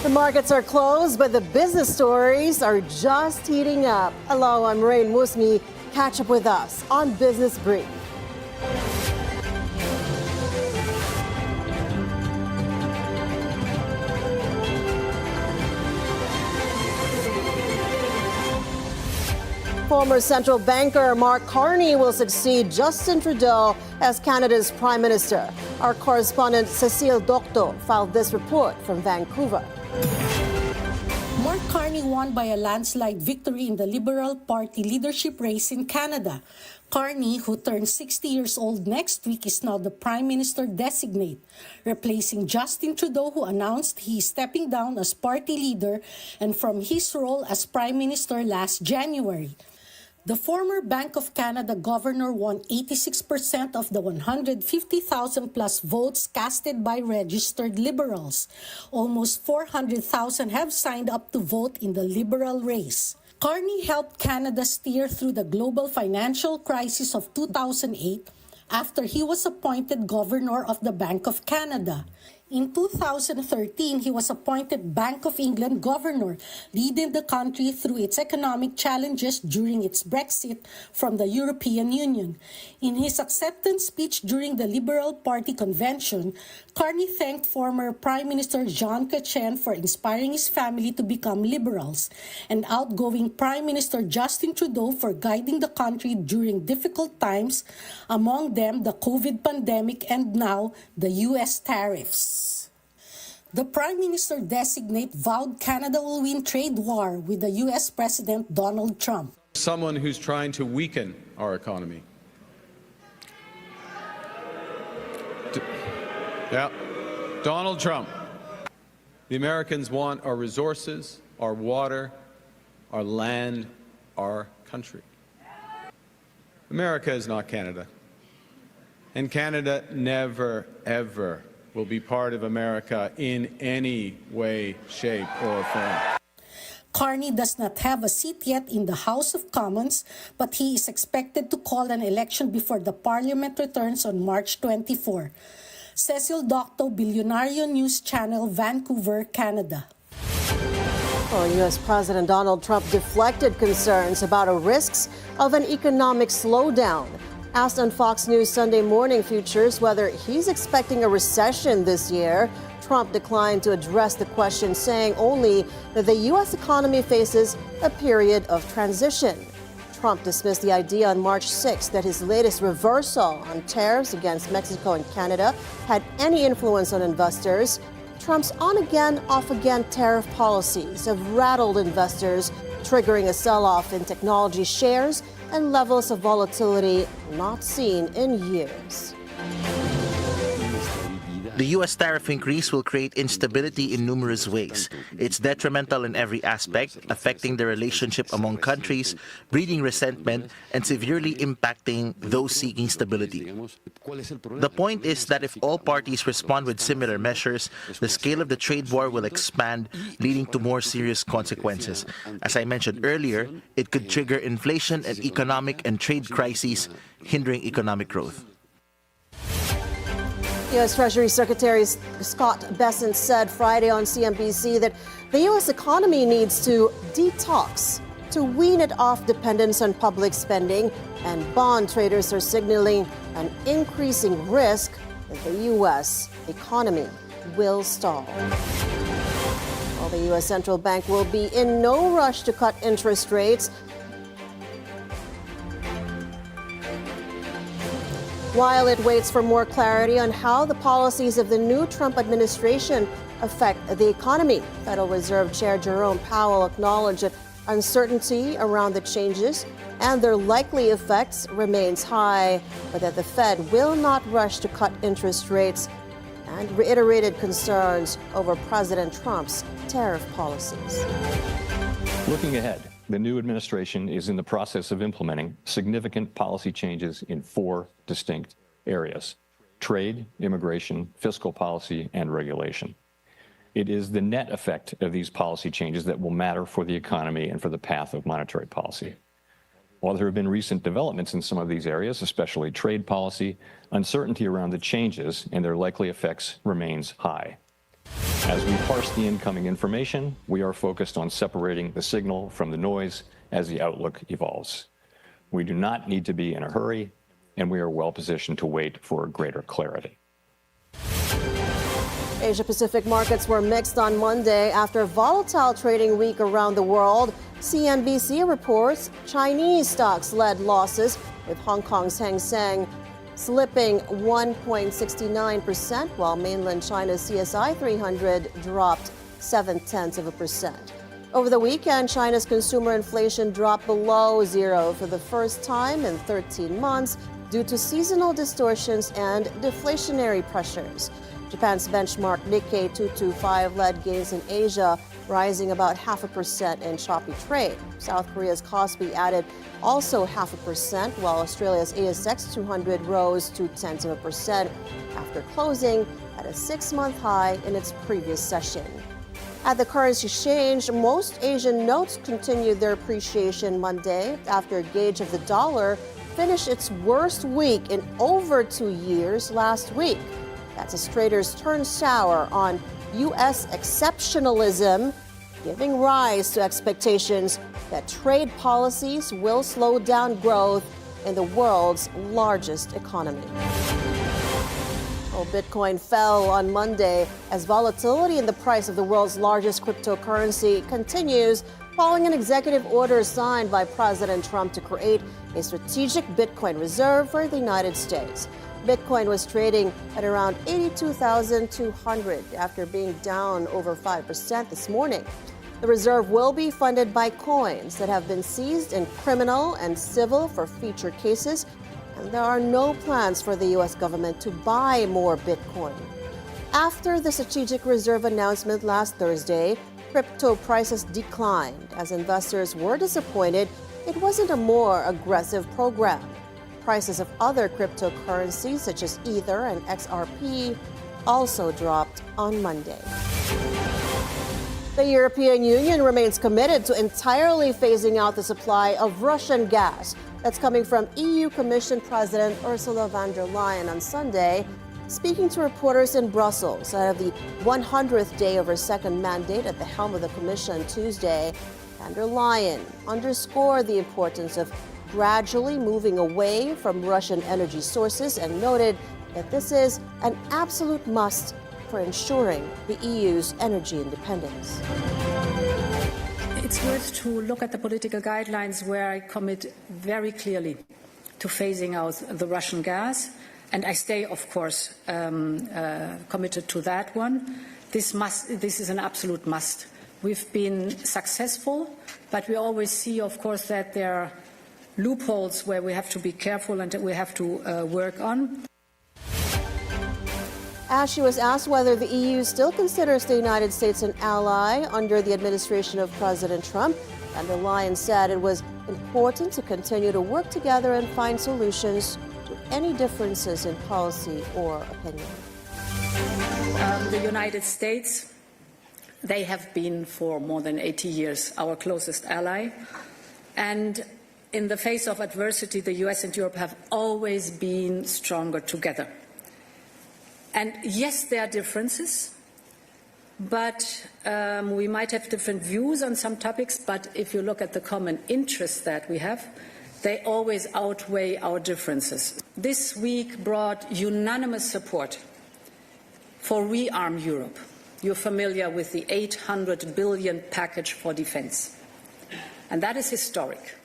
The markets are closed, but the business stories are just heating up. Hello, I'm Raine Musñgi. Catch up with us on Business Brief. Former central banker Mark Carney will succeed Justin Trudeau as Canada's Prime Minister. Our correspondent Cecile Docto filed this report from Vancouver. Mark Carney won by a landslide victory in the Liberal Party leadership race in Canada. Carney, who turns 60 years old next week, is now the Prime Minister designate, replacing Justin Trudeau, who announced he is stepping down as party leader and from his role as Prime Minister last January. The former Bank of Canada governor won 86% of the 150,000 plus votes casted by registered Liberals. Almost 400,000 have signed up to vote in the Liberal race. Carney helped Canada steer through the global financial crisis of 2008 after he was appointed governor of the Bank of Canada. In 2013, he was appointed Bank of England governor, leading the country through its economic challenges during its Brexit from the European Union. In his acceptance speech during the Liberal Party convention, Carney thanked former Prime Minister Jean Chrétien for inspiring his family to become Liberals, and outgoing Prime Minister Justin Trudeau for guiding the country during difficult times, among them the COVID pandemic and now the U.S. tariffs. The Prime Minister designate vowed Canada will win trade war with the U.S. President Donald Trump. Someone who's trying to weaken our economy. Donald Trump. The Americans want our resources, our water, our land, our country. America is not Canada. And Canada never, ever will be part of America in any way, shape, or form. Carney does not have a seat yet in the House of Commons, but he is expected to call an election before the Parliament returns on March 24. Cecile Docto, Bilyonaryo News Channel, Vancouver, Canada. U.S. President Donald Trump deflected concerns about risks of an economic slowdown. Asked on Fox News Sunday Morning Futures whether he's expecting a recession this year, Trump declined to address the question, saying only that the U.S. economy faces a period of transition. Trump dismissed the idea on March 6 that his latest reversal on tariffs against Mexico and Canada had any influence on investors. Trump's on-again, off-again tariff policies have rattled investors, triggering a sell-off in technology shares and levels of volatility not seen in years. The U.S. tariff increase will create instability in numerous ways. It's detrimental in every aspect, affecting the relationship among countries, breeding resentment, and severely impacting those seeking stability. The point is that if all parties respond with similar measures, the scale of the trade war will expand, leading to more serious consequences. As I mentioned earlier, it could trigger inflation and economic and trade crises, hindering economic growth. U.S. Treasury Secretary Scott Bessent said Friday on CNBC that the U.S. economy needs to detox to wean it off dependence on public spending, and bond traders are signaling an increasing risk that the U.S. economy will stall. While the U.S. Central Bank will be in no rush to cut interest rates, while it waits for more clarity on how the policies of the new Trump administration affect the economy. Federal Reserve Chair Jerome Powell acknowledged that uncertainty around the changes and their likely effects remains high, but that the Fed will not rush to cut interest rates, and reiterated concerns over President Trump's tariff policies. Looking ahead, the new administration is in the process of implementing significant policy changes in 4 distinct areas: trade, immigration, fiscal policy, and regulation. It is the net effect of these policy changes that will matter for the economy and for the path of monetary policy. While there have been recent developments in some of these areas, especially trade policy, uncertainty around the changes and their likely effects remains high. As we parse the incoming information, we are focused on separating the signal from the noise as the outlook evolves. We do not need to be in a hurry, and we are well positioned to wait for greater clarity. Asia-Pacific markets were mixed on Monday after a volatile trading week around the world. CNBC reports Chinese stocks led losses, with Hong Kong's Hang Seng slipping 1.69%, while mainland China's CSI 300 dropped 0.7%. Over the weekend, China's consumer inflation dropped below zero for the first time in 13 months due to seasonal distortions and deflationary pressures. Japan's benchmark Nikkei 225 led gains in Asia, rising about 0.5% in choppy trade. South Korea's Kospi added also 0.5%, while Australia's ASX 200 rose 0.2% after closing at a 6-month high in its previous session. At the currency exchange, most Asian notes continued their appreciation Monday after a gauge of the dollar finished its worst week in over 2 years last week. That's as traders turn sour on U.S. exceptionalism, giving rise to expectations that trade policies will slow down growth in the world's largest economy. Bitcoin fell on Monday as volatility in the price of the world's largest cryptocurrency continues following an executive order signed by President Trump to create a strategic Bitcoin reserve for the United States. Bitcoin was trading at around 82,200 after being down over 5% this morning. The reserve will be funded by coins that have been seized in criminal and civil for future cases, and there are no plans for the U.S. government to buy more Bitcoin. After the strategic reserve announcement last Thursday, crypto prices declined as investors were disappointed it wasn't a more aggressive program. Prices of other cryptocurrencies such as Ether and XRP also dropped on Monday. The European Union remains committed to entirely phasing out the supply of Russian gas. That's coming from EU Commission President Ursula von der Leyen on Sunday, speaking to reporters in Brussels ahead of the 100th day of her second mandate at the helm of the Commission Tuesday. Von der Leyen underscored the importance of gradually moving away from Russian energy sources and noted that this is an absolute must for ensuring the EU's energy independence. It's worth to look at the political guidelines where I commit very clearly to phasing out the Russian gas, and I stay, of course, committed to that one. This is an absolute must. We've been successful, but we always see, of course, that there are loopholes where we have to be careful and that we have to work on. As she was asked whether the EU still considers the United States an ally under the administration of President Trump, von der Leyen said it was important to continue to work together and find solutions to any differences in policy or opinion. The United States, they have been for more than 80 years our closest ally. And in the face of adversity, the US and Europe have always been stronger together. And yes, there are differences, but we might have different views on some topics, but if you look at the common interests that we have, they always outweigh our differences. This week brought unanimous support for Rearm Europe. You're familiar with the 800 billion package for defense, and that is historic.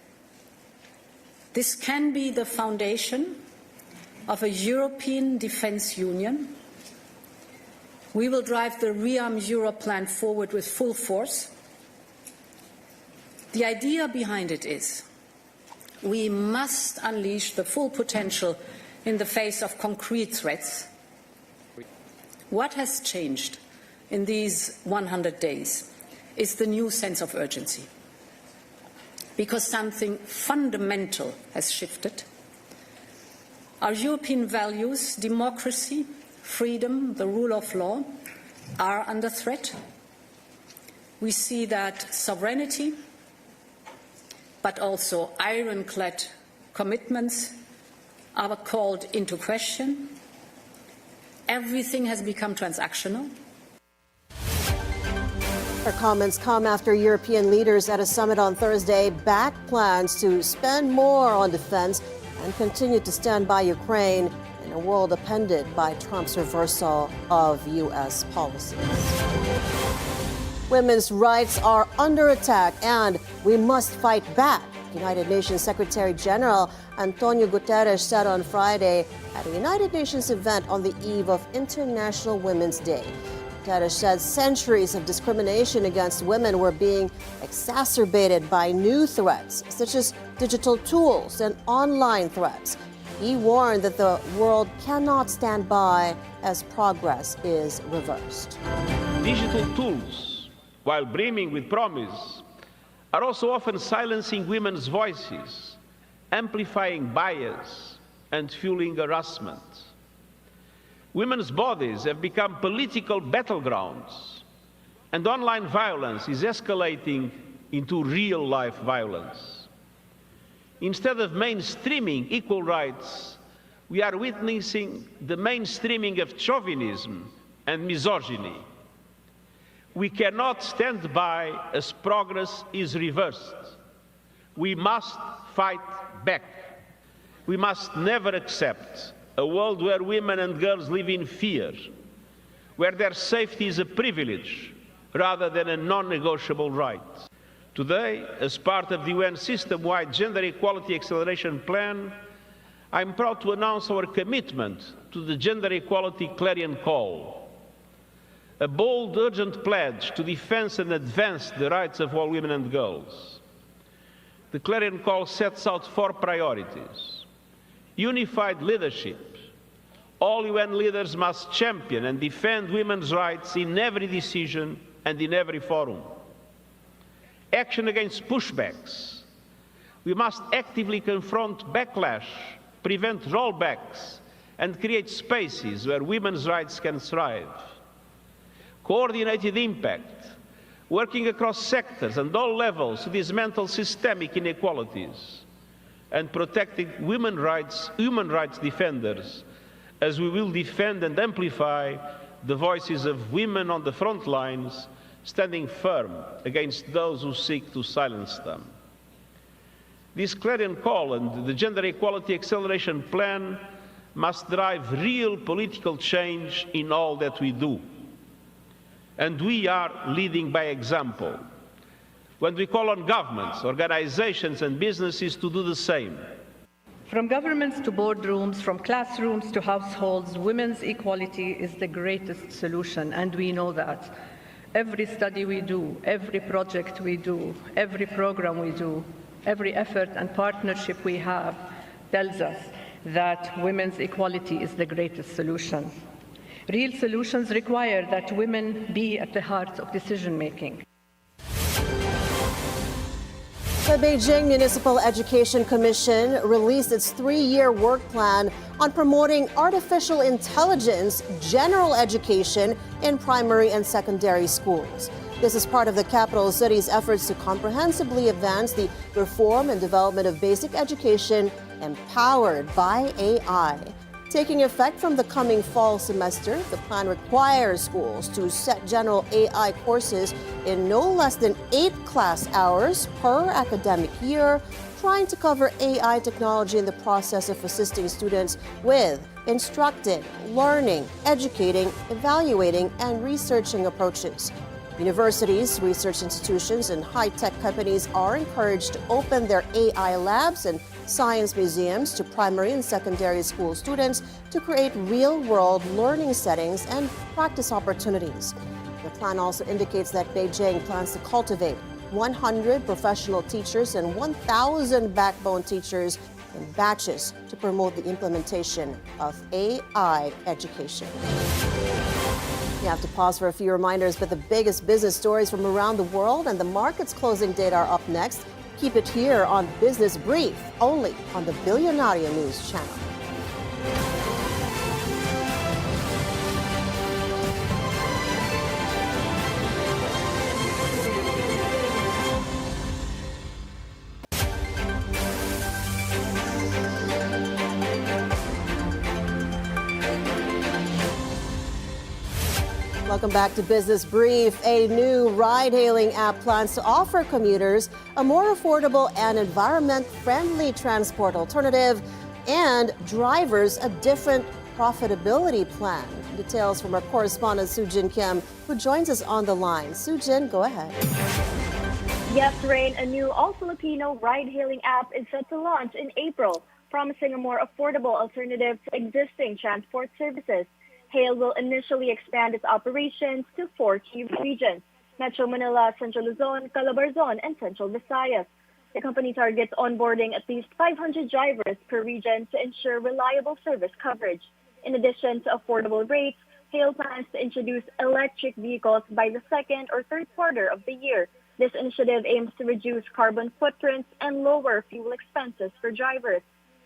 This can be the foundation of a European defense union. We will drive the Rearm Europe plan forward with full force. The idea behind it is we must unleash the full potential in the face of concrete threats. What has changed in these 100 days is the new sense of urgency, because something fundamental has shifted. Our European values, democracy, freedom, the rule of law, are under threat. We see that sovereignty, but also ironclad commitments are called into question. Everything has become transactional. Her comments come after European leaders at a summit on Thursday backed plans to spend more on defense and continue to stand by Ukraine in a world upended by Trump's reversal of U.S. policies. Women's rights are under attack and we must fight back, United Nations Secretary General Antonio Guterres said on Friday at a United Nations event on the eve of International Women's Day. Guterres said centuries of discrimination against women were being exacerbated by new threats, such as digital tools and online threats. He warned that the world cannot stand by as progress is reversed. Digital tools, while brimming with promise, are also often silencing women's voices, amplifying bias, and fueling harassment. Women's bodies have become political battlegrounds, and online violence is escalating into real-life violence. Instead of mainstreaming equal rights, we are witnessing the mainstreaming of chauvinism and misogyny. We cannot stand by as progress is reversed. We must fight back. We must never accept a world where women and girls live in fear, where their safety is a privilege rather than a non-negotiable right. Today, as part of the UN system-wide Gender Equality Acceleration Plan, I'm proud to announce our commitment to the Gender Equality Clarion Call, a bold, urgent pledge to defend and advance the rights of all women and girls. The Clarion Call sets out 4 priorities. Unified leadership. All UN leaders must champion and defend women's rights in every decision and in every forum. Action against pushbacks. We must actively confront backlash, prevent rollbacks, and create spaces where women's rights can thrive. Coordinated impact, working across sectors and all levels to dismantle systemic inequalities, and protecting human rights defenders, as we will defend and amplify the voices of women on the front lines, standing firm against those who seek to silence them. This clarion call and the Gender Equality Acceleration Plan must drive real political change in all that we do. And we are leading by example. When we call on governments, organizations, and businesses to do the same. From governments to boardrooms, from classrooms to households, women's equality is the greatest solution, and we know that. Every study we do, every project we do, every program we do, every effort and partnership we have tells us that women's equality is the greatest solution. Real solutions require that women be at the heart of decision-making. The Beijing Municipal Education Commission released its 3-year work plan on promoting artificial intelligence general education in primary and secondary schools. This is part of the capital city's efforts to comprehensively advance the reform and development of basic education empowered by AI. Taking effect from the coming fall semester, the plan requires schools to set general AI courses in no less than 8 class hours per academic year, trying to cover AI technology in the process of assisting students with instructing, learning, educating, evaluating, and researching approaches. Universities, research institutions, and high-tech companies are encouraged to open their AI labs and science museums to primary and secondary school students to create real-world learning settings and practice opportunities. The plan also indicates that Beijing plans to cultivate 100 professional teachers and 1,000 backbone teachers in batches to promote the implementation of AI education. You have to pause for a few reminders, but the biggest business stories from around the world and the market's closing data are up next. Keep it here on Business Brief, only on the Bilyonaryo News channel. Welcome back to Business Brief. A new ride-hailing app plans to offer commuters a more affordable and environment-friendly transport alternative and drivers a different profitability plan. Details from our correspondent Sujin Kim, who joins us on the line. Sujin, go ahead. Yes, Raine, a new all-Filipino ride-hailing app is set to launch in April, promising a more affordable alternative to existing transport services. Hail will initially expand its operations to 4 key regions: Metro Manila, Central Luzon, Calabarzon, and Central Visayas. The company targets onboarding at least 500 drivers per region to ensure reliable service coverage. In addition to affordable rates, Hail plans to introduce electric vehicles by the second or third quarter of the year. This initiative aims to reduce carbon footprints and lower fuel expenses for drivers.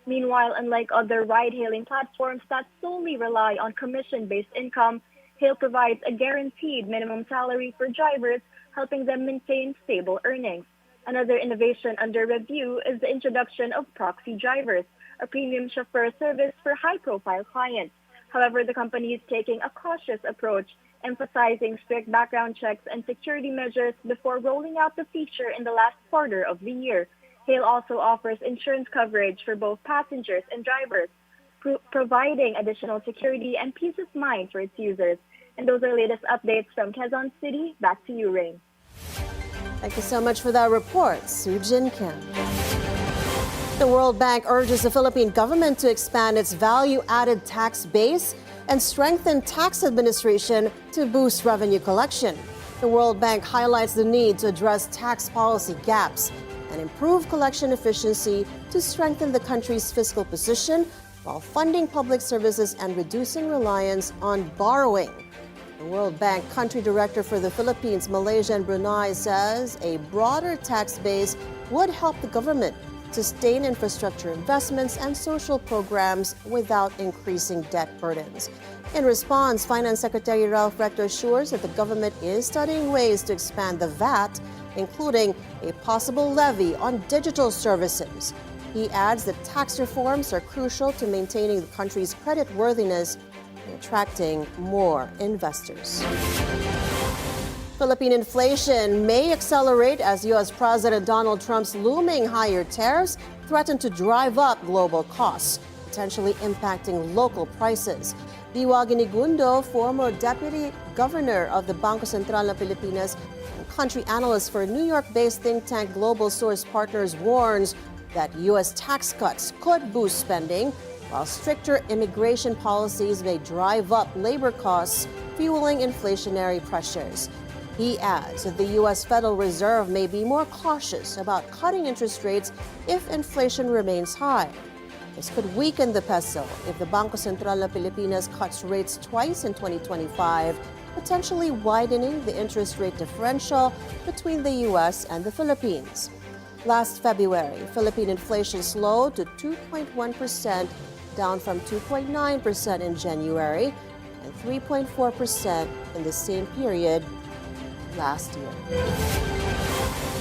Meanwhile, unlike other ride-hailing platforms that solely rely on commission-based income, Hail provides a guaranteed minimum salary for drivers, helping them maintain stable earnings. Another innovation under review is the introduction of proxy drivers, a premium chauffeur service for high-profile clients. However, the company is taking a cautious approach, emphasizing strict background checks and security measures before rolling out the feature in the last quarter of the year. Hail also offers insurance coverage for both passengers and drivers, providing additional security and peace of mind for its users. And those are the latest updates from Quezon City. Back to you, Raine. Thank you so much for that report, Sujin Kim. The World Bank urges the Philippine government to expand its value-added tax base and strengthen tax administration to boost revenue collection. The World Bank highlights the need to address tax policy gaps and improve collection efficiency to strengthen the country's fiscal position while funding public services and reducing reliance on borrowing. The World Bank Country Director for the Philippines, Malaysia, and Brunei says a broader tax base would help the government sustain infrastructure investments and social programs without increasing debt burdens. In response, Finance Secretary Ralph Recto assures that the government is studying ways to expand the VAT, including a possible levy on digital services. He adds that tax reforms are crucial to maintaining the country's creditworthiness and attracting more investors. Philippine inflation may accelerate as U.S. President Donald Trump's looming higher tariffs threaten to drive up global costs, potentially impacting local prices. Biwa Ginigundo, former deputy governor of the Bangko Sentral ng Pilipinas and country analyst for New York-based think tank Global Source Partners, warns that U.S. tax cuts could boost spending, while stricter immigration policies may drive up labor costs, fueling inflationary pressures. He adds that the U.S. Federal Reserve may be more cautious about cutting interest rates if inflation remains high. This could weaken the peso if the Bangko Sentral ng Pilipinas cuts rates twice in 2025, potentially widening the interest rate differential between the U.S. and the Philippines. Last February, Philippine inflation slowed to 2.1%, down from 2.9% in January and 3.4% in the same period last year.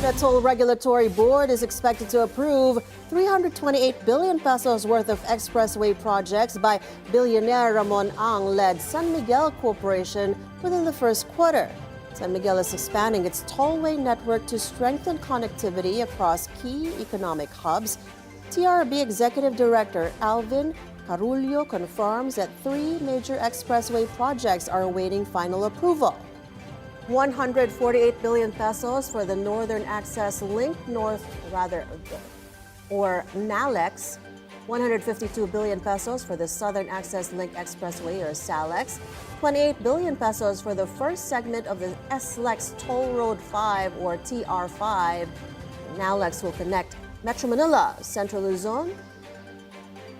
The Toll Regulatory Board is expected to approve 328 billion pesos worth of expressway projects by billionaire Ramon Ang-led San Miguel Corporation within the first quarter. San Miguel is expanding its tollway network to strengthen connectivity across key economic hubs. TRB Executive Director Alvin Carullo confirms that 3 major expressway projects are awaiting final approval. 148 billion pesos for the Northern Access Link or NALEX, 152 billion pesos for the Southern Access Link Expressway or SALEX, 28 billion pesos for the first segment of the SLEX Toll Road 5 or TR5. NALEX will connect Metro Manila, Central Luzon,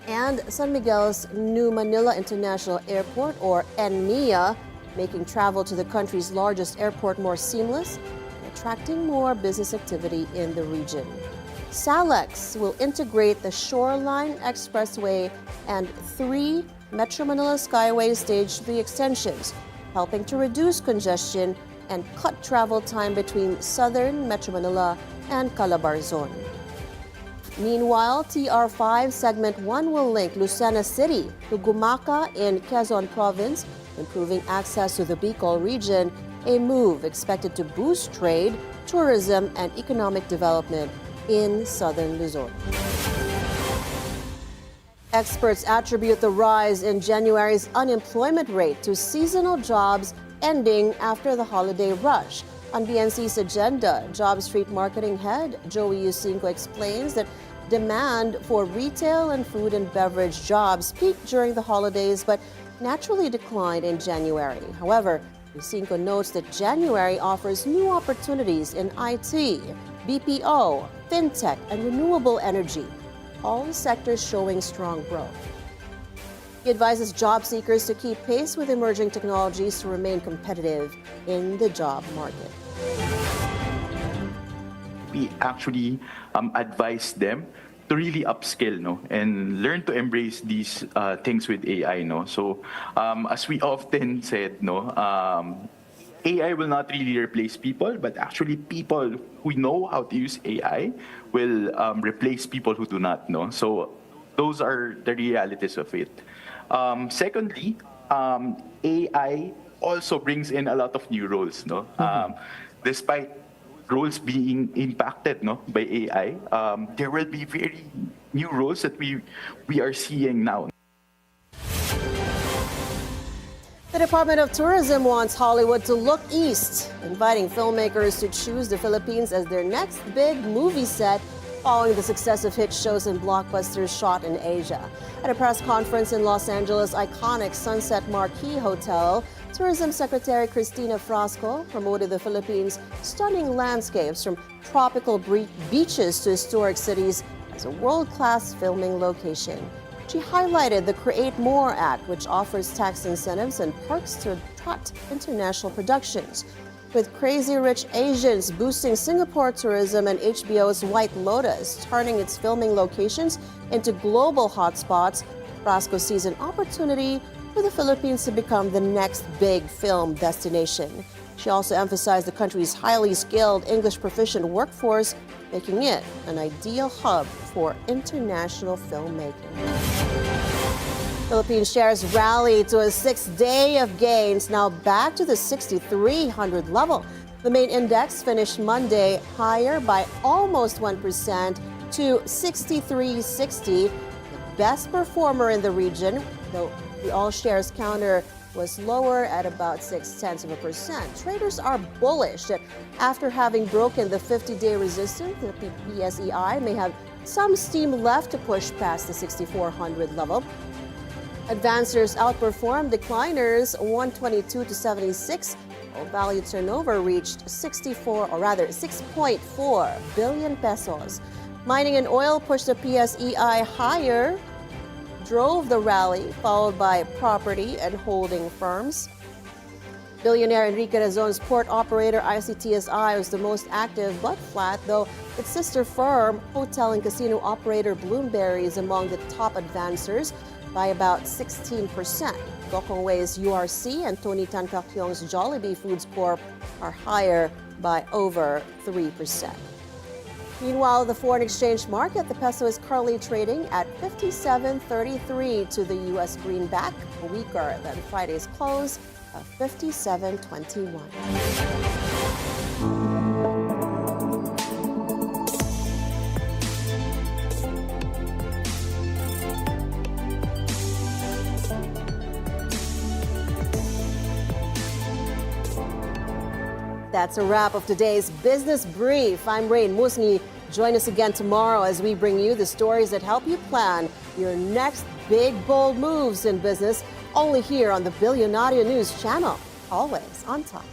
and San Miguel's New Manila International Airport or NMIA, making travel to the country's largest airport more seamless and attracting more business activity in the region. SALEX will integrate the Shoreline Expressway and 3 Metro Manila Skyway Stage 3 extensions, helping to reduce congestion and cut travel time between southern Metro Manila and Calabarzon. Meanwhile, TR5 Segment 1 will link Lucena City to Gumaca in Quezon Province, improving access to the Bicol region, a move expected to boost trade, tourism, and economic development in southern Luzon. Experts attribute the rise in January's unemployment rate to seasonal jobs ending after the holiday rush. On BNC's agenda, Job Street Marketing Head Joey Ucinco explains that demand for retail and food and beverage jobs peaked during the holidays but naturally declined in January. However, Ucinco notes that January offers new opportunities in IT, BPO, fintech, and renewable energy, all sectors showing strong growth. He advises job seekers to keep pace with emerging technologies to remain competitive in the job market. We actually advise them to really upskill, and learn to embrace these things with AI, So, as we often said, AI will not really replace people, but actually people who know how to use AI will replace people who do not know. So, those are the realities of it. Secondly, AI also brings in a lot of new roles, Despite roles being impacted by AI, there will be very new roles that we are seeing now. The Department of Tourism wants Hollywood to look east, inviting filmmakers to choose the Philippines as their next big movie set following the success of hit shows and blockbusters shot in Asia. At a press conference in Los Angeles' iconic Sunset Marquis Hotel, Tourism Secretary Cristina Frasco promoted the Philippines' stunning landscapes from tropical beaches to historic cities as a world-class filming location. She highlighted the Create More Act, which offers tax incentives and perks to attract international productions. With Crazy Rich Asians boosting Singapore tourism and HBO's White Lotus turning its filming locations into global hotspots, Frasco sees an opportunity for the Philippines to become the next big film destination. She also emphasized the country's highly skilled English proficient workforce, making it an ideal hub for international filmmaking. Philippine shares rally to a sixth day of gains, now back to the 6,300 level. The main index finished Monday higher by almost 1% to 6,360, the best performer in the region, though the all-shares counter was lower at about 0.6%. Traders are bullish that after having broken the 50-day resistance, the PSEI may have some steam left to push past the 6,400 level. Advancers outperformed decliners 122 to 76, while value turnover reached 6.4 billion pesos. Mining and oil pushed the PSEI higher, drove the rally, followed by property and holding firms. Billionaire Enrique Razon's port operator ICTSI was the most active but flat, though its sister firm, hotel and casino operator Bloomberry, is among the top advancers by about 16%. Gokongwei's URC and Tony Tan Kakyong's Jollibee Foods Corp are higher by over 3%. Meanwhile, the foreign exchange market, the peso is currently trading at 57.33 to the U.S. greenback, weaker than Friday's close of 57.21. That's a wrap of today's Business Brief. I'm Raine Musñgi. Join us again tomorrow as we bring you the stories that help you plan your next big, bold moves in business, only here on the Bilyonaryo News channel. Always on top.